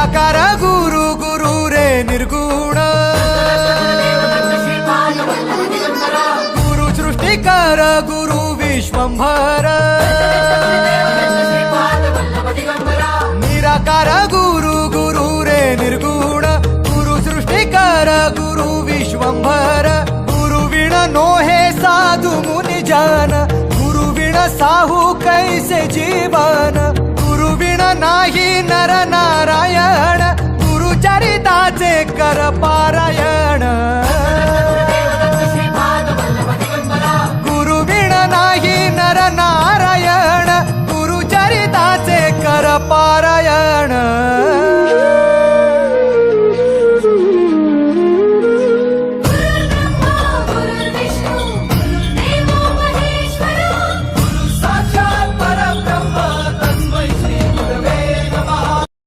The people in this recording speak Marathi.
निराकार गुरु गुरु रे निर्गुण गुरु सृष्टिकर गुरु विश्वंभर निराकार गुरु गुरु रे निर्गुण गुरु सृष्टिकर गुरु विश्वंभर गुरु विण नोहे साधु मुनि जन गुरु विण साहू कैसे जीवन गुरु विण नाही नर नारायण गुरु चरिताचे कर पारायण